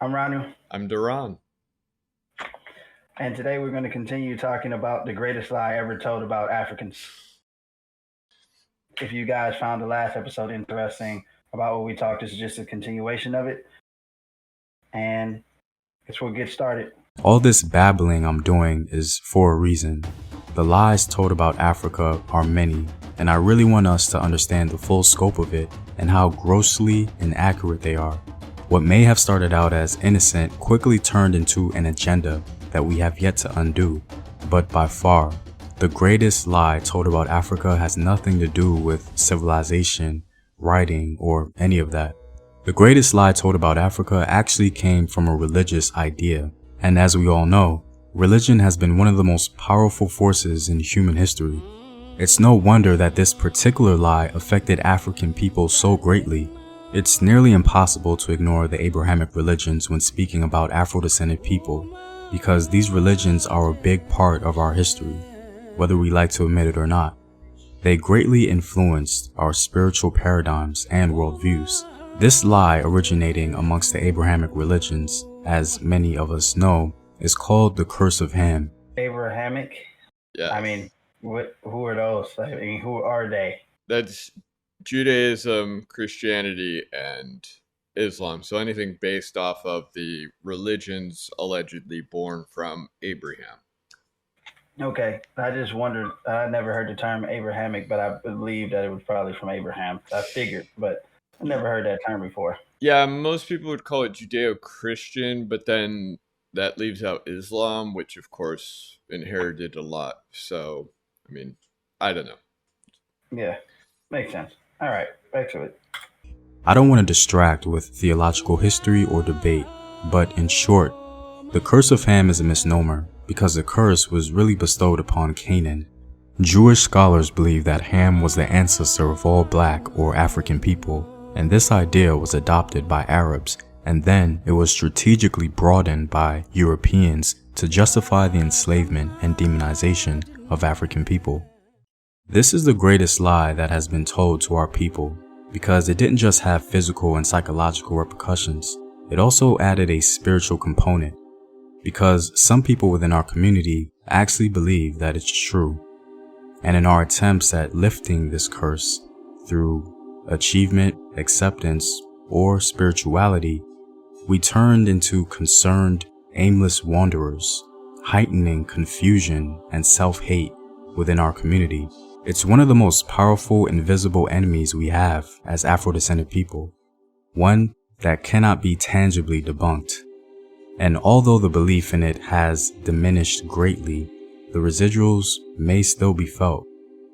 I'm Roniel, I'm DaRon. and today we're going to continue talking about the greatest lie ever told about Africans. If you guys found the last episode interesting about what we talked, this is just a continuation of it, and I guess we'll get started. All this babbling I'm doing is for a reason. The lies told about Africa are many, and I really want us to understand the full scope of it and how grossly inaccurate they are. What may have started out as innocent quickly turned into an agenda that we have yet to undo. But by far, the greatest lie told about Africa has nothing to do with civilization, writing, or any of that. The greatest lie told about Africa actually came from a religious idea. And as we all know, religion has been one of the most powerful forces in human history. It's no wonder that this particular lie affected African people so greatly. It's nearly impossible to ignore the Abrahamic religions when speaking about Afro-descended people, because these religions are a big part of our history, whether we like to admit it or not. They greatly influenced our spiritual paradigms and worldviews. This lie, originating amongst the Abrahamic religions, as many of us know, is called the Curse of Ham. Abrahamic? Yeah. I mean, who are those? I mean, who are they? That's Judaism, Christianity, and Islam. So anything based off of the religions allegedly born from Abraham. Okay, I just wondered. I never heard the term Abrahamic, but I believe that it was probably from Abraham. I figured, but I never heard that term before. Yeah, most people would call it Judeo-Christian, but then that leaves out Islam, which of course inherited a lot. So, I mean, I don't know. Yeah, makes sense. All right, back to it. I don't want to distract with theological history or debate, but in short, the Curse of Ham is a misnomer because the curse was really bestowed upon Canaan. Jewish scholars believe that Ham was the ancestor of all black or African people, and this idea was adopted by Arabs, and then it was strategically broadened by Europeans to justify the enslavement and demonization of African people. This is the greatest lie that has been told to our people, because it didn't just have physical and psychological repercussions, it also added a spiritual component, because some people within our community actually believe that it's true. And in our attempts at lifting this curse through achievement, acceptance, or spirituality, we turned into concerned, aimless wanderers, heightening confusion and self-hate within our community. It's one of the most powerful invisible enemies we have as Afro-descended people, one that cannot be tangibly debunked. And although the belief in it has diminished greatly, the residuals may still be felt,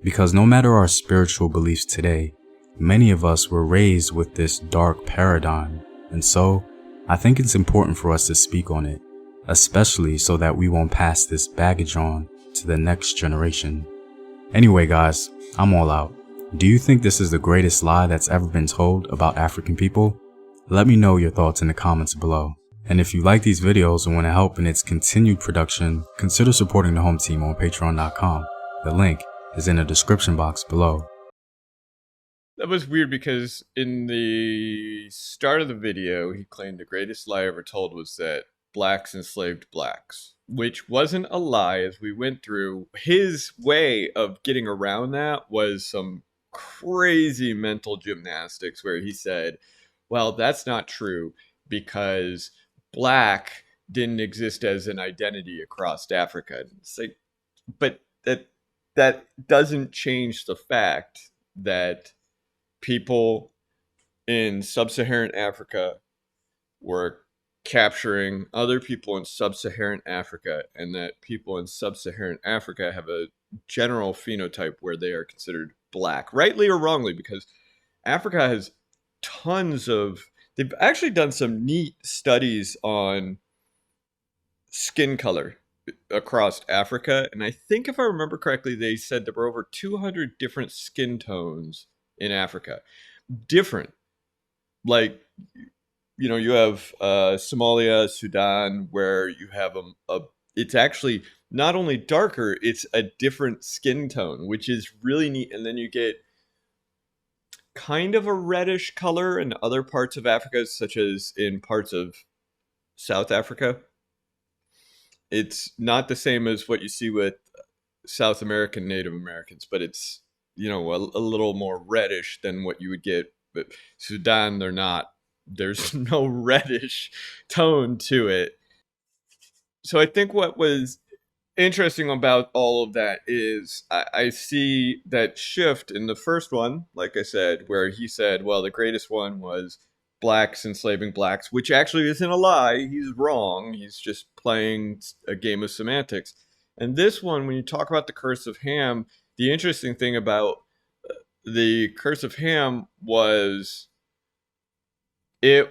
because no matter our spiritual beliefs today, many of us were raised with this dark paradigm, and so I think it's important for us to speak on it, especially so that we won't pass this baggage on to the next generation. Anyway guys, I'm all out. Do you think this is the greatest lie that's ever been told about African people? Let me know your thoughts in the comments below. And if you like these videos and want to help in its continued production, consider supporting the home team on patreon.com. The link is in the description box below. That was weird because in the start of the video, he claimed the greatest lie ever told was that blacks enslaved blacks, which wasn't a lie. As we went through, his way of getting around that was some crazy mental gymnastics where he said, well, that's not true because black didn't exist as an identity across Africa. It's like, but that doesn't change the fact that people in sub-Saharan Africa were capturing other people in sub-Saharan Africa, and that people in sub-Saharan Africa have a general phenotype where they are considered black, rightly or wrongly, because Africa has tons of, they've actually done some neat studies on skin color across Africa, and I think if I remember correctly, they said there were over 200 different skin tones in Africa. Different. Like, you know, you have Somalia, Sudan, where you have it's actually not only darker, it's a different skin tone, which is really neat. And then you get kind of a reddish color in other parts of Africa, such as in parts of South Africa. It's not the same as what you see with South American Native Americans, but it's, you know, a little more reddish than what you would get. But Sudan, they're not. There's no reddish tone to it. So I think what was interesting about all of that is I see that shift in the first one, like I said, where he said, well, the greatest one was blacks enslaving blacks, which actually isn't a lie. He's wrong. He's just playing a game of semantics. And this one, when you talk about the curse of Ham, the interesting thing about the curse of Ham was he's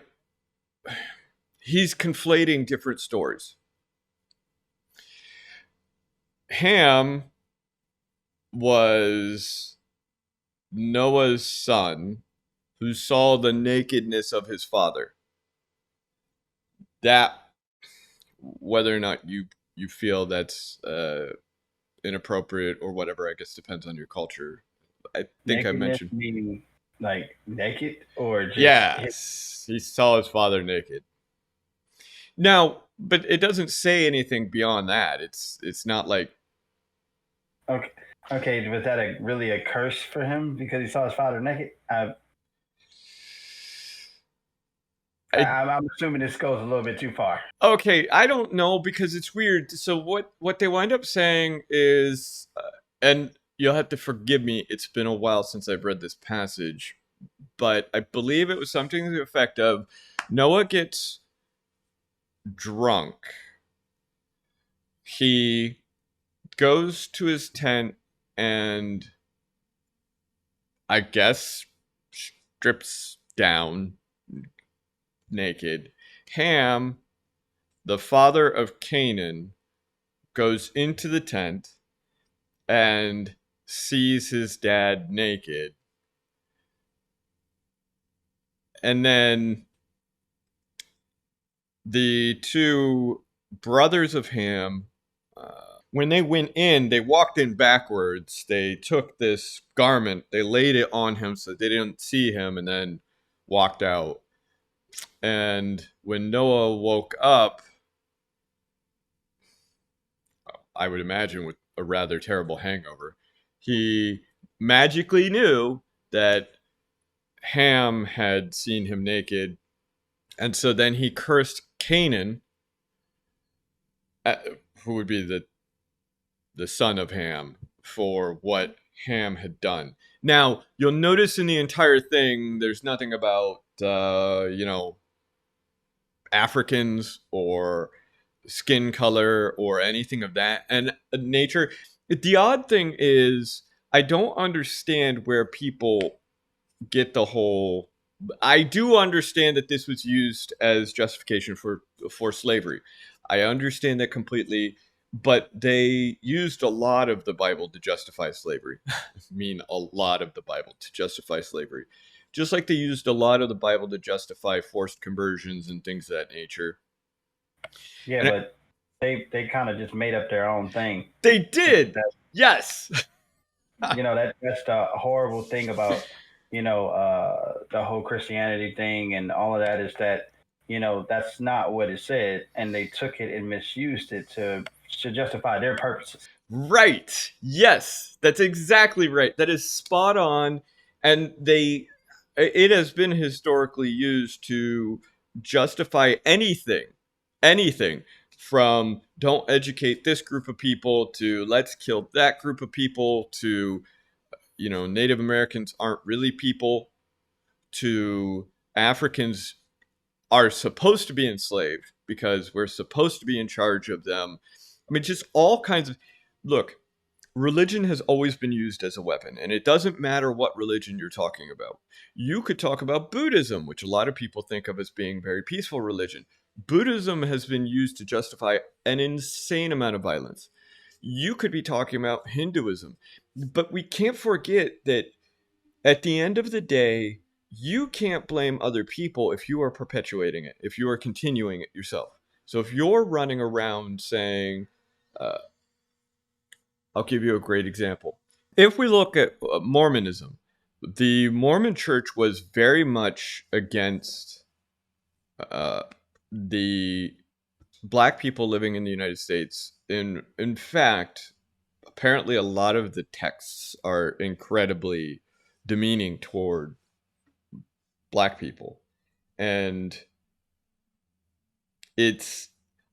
conflating different stories. Ham was Noah's son who saw the nakedness of his father. That, whether or not you feel that's inappropriate or whatever, I guess depends on your culture. I think I mentioned, meaning like naked or just yes, he saw his father naked. Now, but it doesn't say anything beyond that. It's not like, okay. Was that really a curse for him because he saw his father naked? I'm assuming this goes a little bit too far. Okay, I don't know because it's weird. So what they wind up saying is, and you'll have to forgive me, it's been a while since I've read this passage, but I believe it was something to the effect of Noah gets drunk. He goes to his tent and I guess strips down naked. Ham, the father of Canaan, goes into the tent and sees his dad naked. And then the two brothers of Ham, when they went in, they walked in backwards. They took this garment, they laid it on him so they didn't see him, and then walked out. And when Noah woke up, I would imagine with a rather terrible hangover, he magically knew that Ham had seen him naked. And so then he cursed Canaan, who would be the son of Ham, for what Ham had done. Now, you'll notice in the entire thing, there's nothing about, Africans or skin color or anything of that and nature. The odd thing is, I don't understand where people get the whole... I do understand that this was used as justification for slavery. I understand that completely, but they used a lot of the Bible to justify slavery. I mean, a lot of the Bible to justify slavery. Just like they used a lot of the Bible to justify forced conversions and things of that nature. Yeah, and but they kind of just made up their own thing. They did. Yes. That's the horrible thing about, the whole Christianity thing and all of that is that, that's not what it said. And they took it and misused it to justify their purposes. Right. Yes, that's exactly right. That is spot on. And it has been historically used to justify anything from don't educate this group of people to let's kill that group of people to, Native Americans aren't really people to Africans are supposed to be enslaved because we're supposed to be in charge of them. I mean, just all kinds of... Look, religion has always been used as a weapon, and it doesn't matter what religion you're talking about. You could talk about Buddhism, which a lot of people think of as being a very peaceful religion. Buddhism has been used to justify an insane amount of violence. You could be talking about Hinduism, but we can't forget that at the end of the day, you can't blame other people if you are perpetuating it, if you are continuing it yourself. So if you're running around saying... I'll give you a great example. If we look at Mormonism, the Mormon church was very much against the black people living in the United States, in fact, apparently a lot of the texts are incredibly demeaning toward black people. And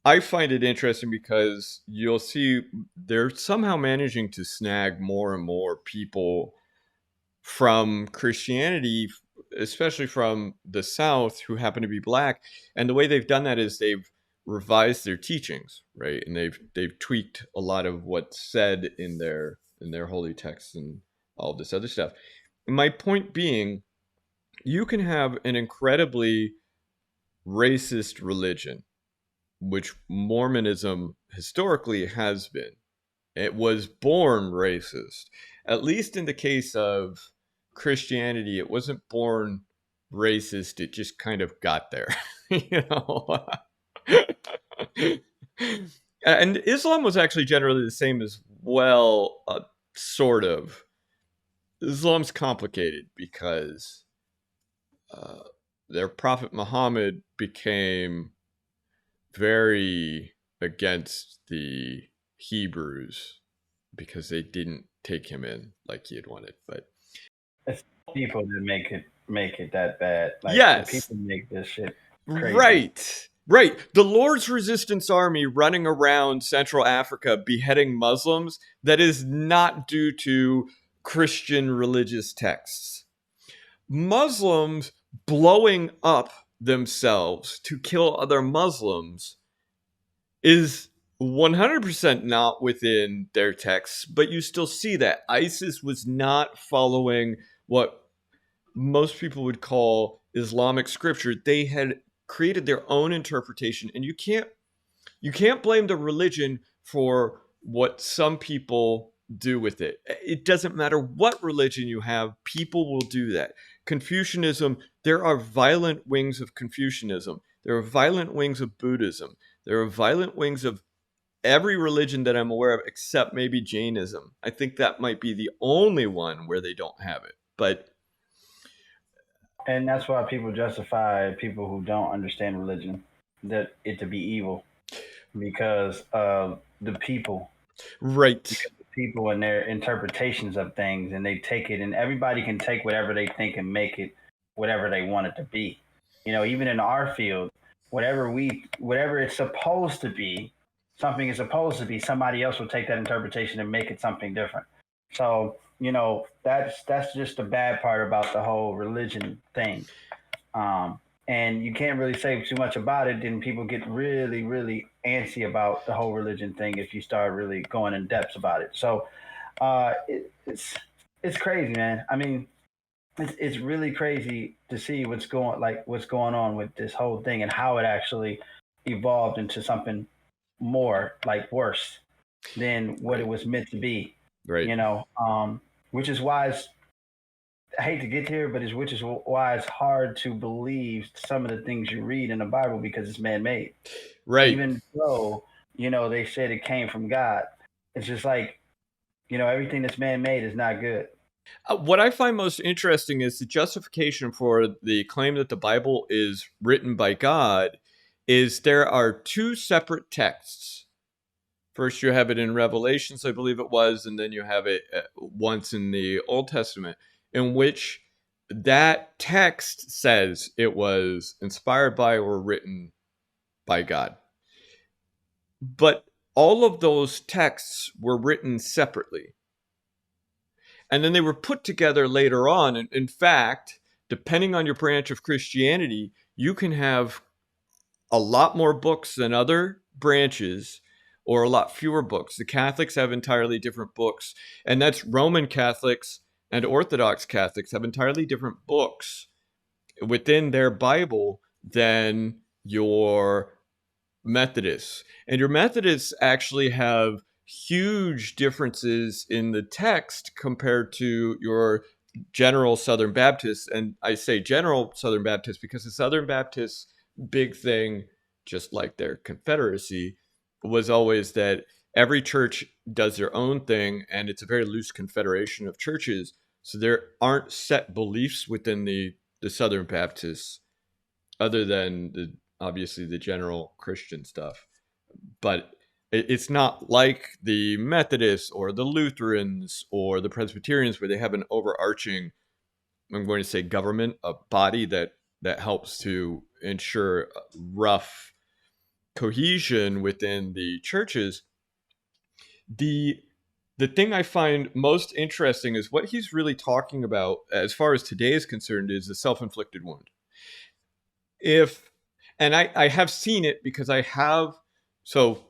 I find it interesting because you'll see they're somehow managing to snag more and more people from Christianity, especially from the South, who happen to be black. And the way they've done that is they've revised their teachings, right? And they've tweaked a lot of what's said in their holy texts and all this other stuff. And my point being, you can have an incredibly racist religion, which Mormonism historically has been. It was born racist. At least in the case of Christianity, it wasn't born racist. It just kind of got there, you know. And Islam was actually generally the same as well, sort of. Islam's complicated because their prophet Muhammad became very against the Hebrews because they didn't take him in like he had wanted. But it's people that make it that bad. Like, yes, the people make this shit crazy. Right. The Lord's Resistance Army running around Central Africa beheading Muslims, that is not due to Christian religious texts. Muslims blowing up themselves to kill other Muslims is 100% not within their texts, but you still see that. ISIS was not following what most people would call Islamic scripture. They had created their own interpretation, and you can't blame the religion for what some people do with it. It doesn't matter what religion you have, people will do that. Confucianism, there are violent wings of Confucianism. There are violent wings of Buddhism. There are violent wings of every religion that I'm aware of, except maybe Jainism. I think that might be the only one where they don't have it. And that's why people justify people who don't understand religion, that it to be evil, because of the people. Right. Because the people and their interpretations of things, and they take it, and everybody can take whatever they think and make it whatever they want it to be. You know, even in our field, whatever it's supposed to be, something is supposed to be, somebody else will take that interpretation and make it something different. So, you know, that's just the bad part about the whole religion thing. And you can't really say too much about it. Then people get really, really antsy about the whole religion thing if you start really going in depth about it. So it's crazy, man. I mean, it's really crazy to see what's going on with this whole thing and how it actually evolved into something more like worse than what it was meant to be. Right. You know, which is why I hate to get here, but which is why it's hard to believe some of the things you read in the Bible because it's man-made. Right. Even though, you know, they said it came from God. It's just like, you know, everything that's man-made is not good. What I find most interesting is the justification for the claim that the Bible is written by God is there are two separate texts. First, you have it in Revelations, I believe it was, and then you have it once in the Old Testament, in which that text says it was inspired by or written by God. But all of those texts were written separately. And then they were put together later on. And in fact, depending on your branch of Christianity, you can have a lot more books than other branches, or a lot fewer books. The Catholics have entirely different books, and that's Roman Catholics and Orthodox Catholics have entirely different books within their Bible than your Methodists. And your Methodists actually have huge differences in the text compared to your general Southern Baptists. And I say general Southern Baptists because the Southern Baptists' big thing, just like their Confederacy, was always that every church does their own thing, and it's a very loose confederation of churches. So there aren't set beliefs within the Southern Baptists other than obviously the general Christian stuff, but it's not like the Methodists or the Lutherans or the Presbyterians where they have an overarching, I'm going to say, government, a body that helps to ensure rough cohesion within the churches. The thing I find most interesting is what he's really talking about, as far as today is concerned, is the self-inflicted wound. And I have seen it because I have, so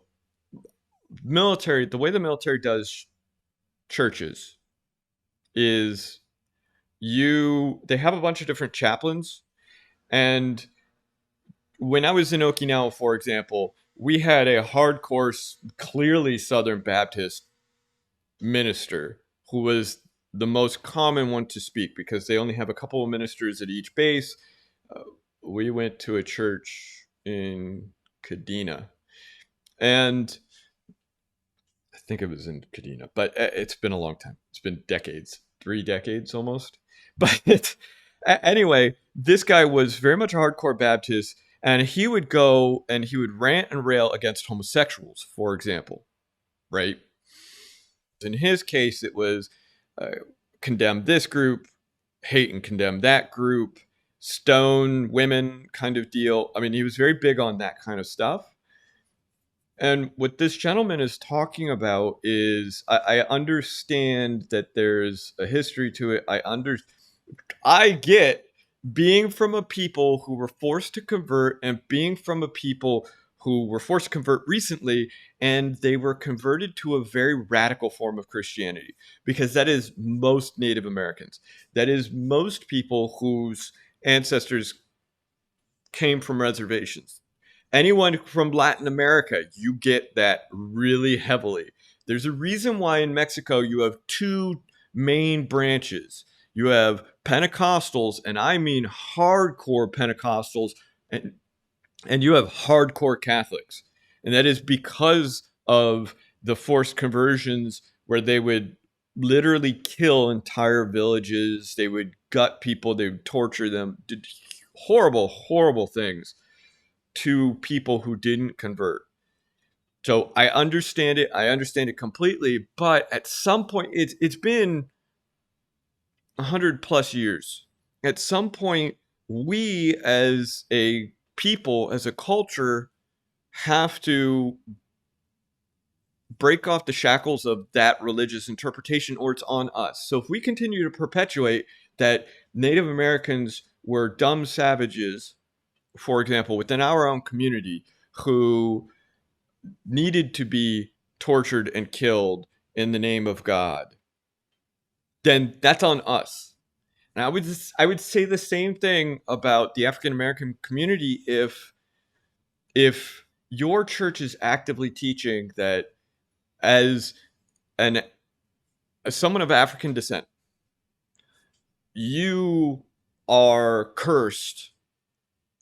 military, the way the military does churches is they have a bunch of different chaplains. And when I was in Okinawa, for example, we had a hardcore, clearly Southern Baptist minister who was the most common one to speak because they only have a couple of ministers at each base. We went to a church in Kadena, and I think it was in Kadena, but it's been a long time. It's been decades, 3 decades almost. But anyway, this guy was very much a hardcore Baptist, and he would go and he would rant and rail against homosexuals, for example, right? In his case, it was condemn this group, hate and condemn that group, stone women kind of deal. I mean, he was very big on that kind of stuff. And what this gentleman is talking about is, I understand that there's a history to it. I get being from a people who were forced to convert and being from a people who were forced to convert recently, and they were converted to a very radical form of Christianity, because that is most Native Americans. That is most people whose ancestors came from reservations. Anyone from Latin America, you get that really heavily. There's a reason why in Mexico you have 2 main branches. You have Pentecostals, and I mean hardcore Pentecostals, and you have hardcore Catholics. And that is because of the forced conversions where they would literally kill entire villages. They would gut people. They would torture them. Did horrible, horrible things to people who didn't convert. So I understand it. I understand it completely. But at some point, it's been 100+ years. At some point, we as a people, as a culture, have to break off the shackles of that religious interpretation, or it's on us. So if we continue to perpetuate that Native Americans were dumb savages, for example, within our own community, who needed to be tortured and killed in the name of God, then that's on us. And I would say the same thing about the African American community if your church is actively teaching that as someone of African descent, you are cursed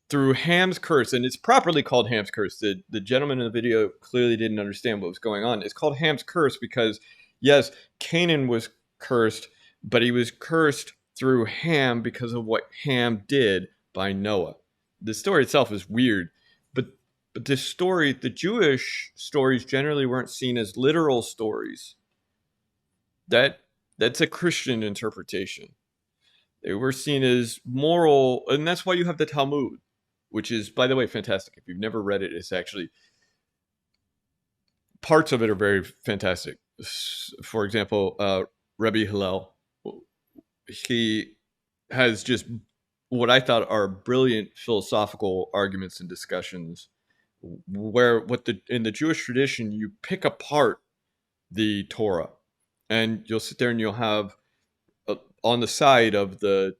through Ham's curse, and it's properly called Ham's curse. The gentleman in the video clearly didn't understand what was going on. It's called Ham's curse because, yes, Canaan was cursed, but he was cursed through Ham because of what Ham did by Noah. The story itself is weird, but this story, the Jewish stories generally weren't seen as literal stories. That's a Christian interpretation. They were seen as moral, and that's why you have the Talmud, which is, by the way, fantastic. If you've never read it, it's actually, parts of it are very fantastic. For example, Rebbe Hillel, he has just what I thought are brilliant philosophical arguments and discussions, where in the Jewish tradition, you pick apart the Torah, and you'll sit there and you'll have on the side of the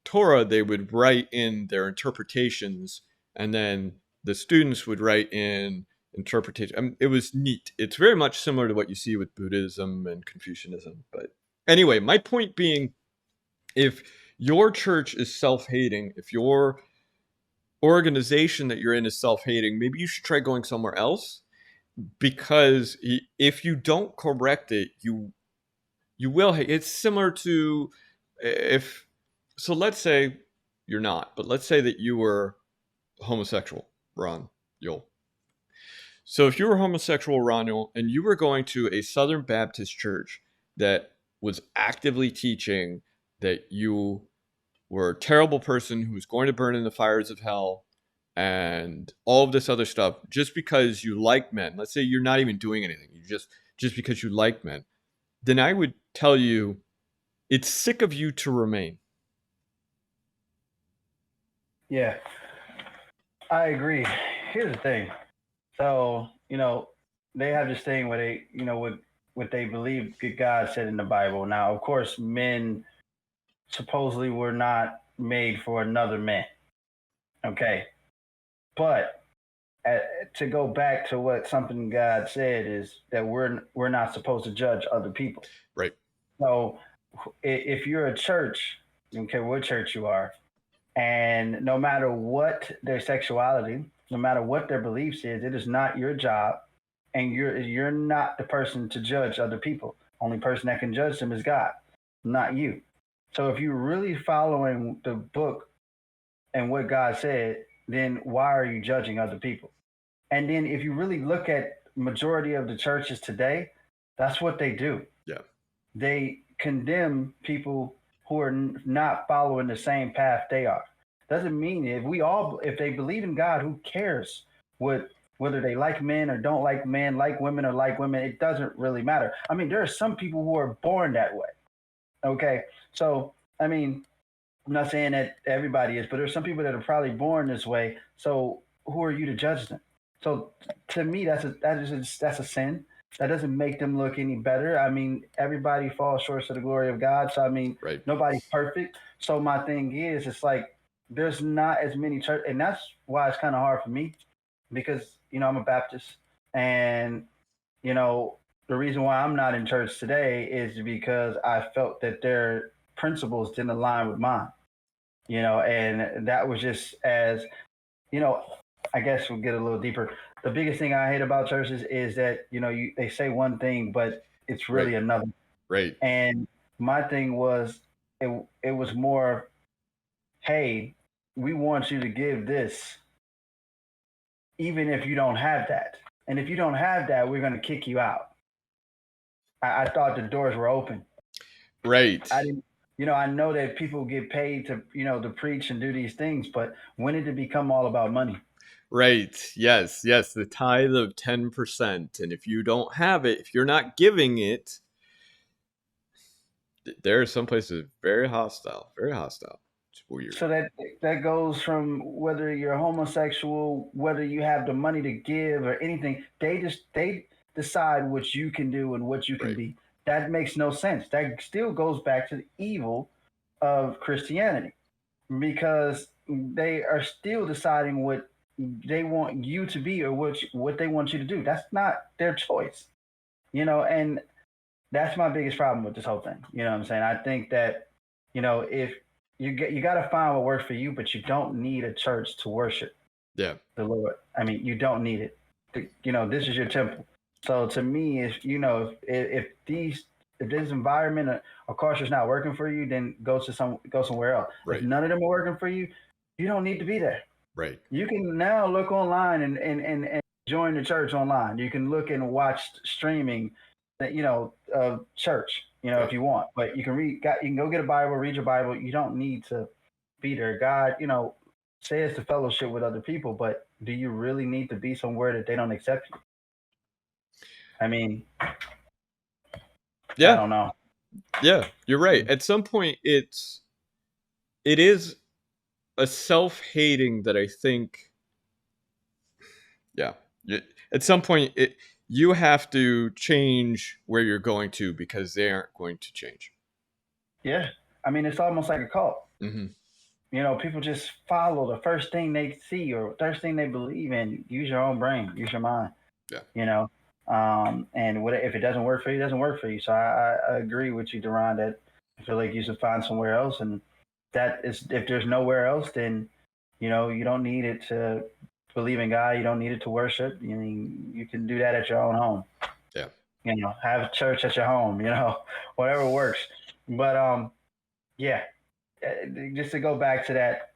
Torah, they would write in their interpretations, and then the students would write in interpretation. I mean, it was neat. It's very much similar to what you see with Buddhism and Confucianism. But anyway, my point being, if your church is self-hating, if your organization that you're in is self-hating, maybe you should try going somewhere else, because if you don't correct it, you will hate. It's similar to so let's say you're not, but let's say that you were homosexual, Ron, Yule. So if you were homosexual, Roniel, and you were going to a Southern Baptist church that was actively teaching that you were a terrible person who was going to burn in the fires of hell and all of this other stuff, just because you like men, let's say you're not even doing anything, you just because you like men, then I would tell you it's sick of you to remain. Yeah, I agree. Here's the thing. So, they have this thing where they, what they believe God said in the Bible. Now, of course, men supposedly were not made for another man. Okay. But to go back to what something God said is that we're not supposed to judge other people. Right. So if you're a church, okay, what church you are, and no matter what their sexuality, no matter what their beliefs is, it is not your job, and you're not the person to judge other people. Only person that can judge them is God, not you. So if you're really following the book and what God said, then why are you judging other people? And then if you really look at majority of the churches today, that's what they do. Yeah. They condemn people who are not following the same path they are. Doesn't mean if they believe in God, who cares whether they like men or don't like men, like women or like women? It doesn't really matter. I mean, there are some people who are born that way. Okay, so I mean, I'm not saying that everybody is, but there's some people that are probably born this way. So who are you to judge them? So to me, that's a sin. That doesn't make them look any better. I mean, everybody falls short of the glory of God. So I mean, Right. Nobody's perfect. So my thing is, it's like there's not as many church, and that's why it's kind of hard for me, because I'm a Baptist, and the reason why I'm not in church today is because I felt that their principles didn't align with mine. And that was just as I guess we'll get a little deeper. The biggest thing I hate about churches is that they say one thing, but it's really Right. another. Right. And my thing was, it was more, hey, we want you to give this, even if you don't have that. And if you don't have that, we're going to kick you out. I thought the doors were open. Right. I didn't. I know that people get paid to to preach and do these things, but when did it become all about money? Right. Yes. Yes. The tithe of 10%. And if you don't have it, if you're not giving it, there are some places very hostile. Very hostile. It's weird. So that goes from whether you're homosexual, whether you have the money to give or anything. They decide what you can do and what you can Right. be. That makes no sense. That still goes back to the evil of Christianity, because they are still deciding what they want you to be or what they want you to do. That's not their choice, and that's my biggest problem with this whole thing. You know what I'm saying? I think that, if you got to find what works for you, but you don't need a church to worship Yeah. the Lord. I mean, you don't need it. This is your temple. So to me, if this environment or culture is not working for you, then go somewhere else. Right. If none of them are working for you, you don't need to be there. Right. You can now look online and join the church online. You can look and watch streaming, church, if you want. But you can go get a Bible, read your Bible. You don't need to be there. God, says to fellowship with other people, but do you really need to be somewhere that they don't accept you? I mean, yeah. I don't know. Yeah, you're right. At some point, it is a self-hating that I think. Yeah, at some point, you have to change where you're going to because they aren't going to change. Yeah, I mean, it's almost like a cult. Mm-hmm. People just follow the first thing they see or first thing they believe in. Use your own brain, use your mind. Yeah. And if it doesn't work for you, it doesn't work for you. So I agree with you, DaRon, that I feel like you should find somewhere else. And that is, if there's nowhere else, then, you don't need it to believe in God. You don't need it to worship. I mean, you can do that at your own home. Yeah. Have a church at your home, whatever works. But, yeah, just to go back to that,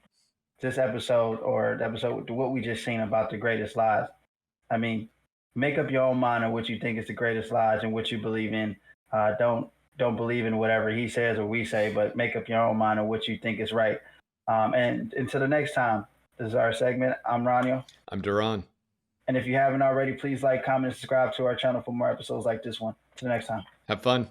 this episode or the episode, what we just seen about the greatest lies. I mean, make up your own mind on what you think is the greatest lies and what you believe in. Don't believe in whatever he says or we say, but make up your own mind on what you think is right. And until the next time, this is our segment. I'm Roniel. I'm DaRon. And if you haven't already, please like, comment, and subscribe to our channel for more episodes like this one. Till next time. Have fun.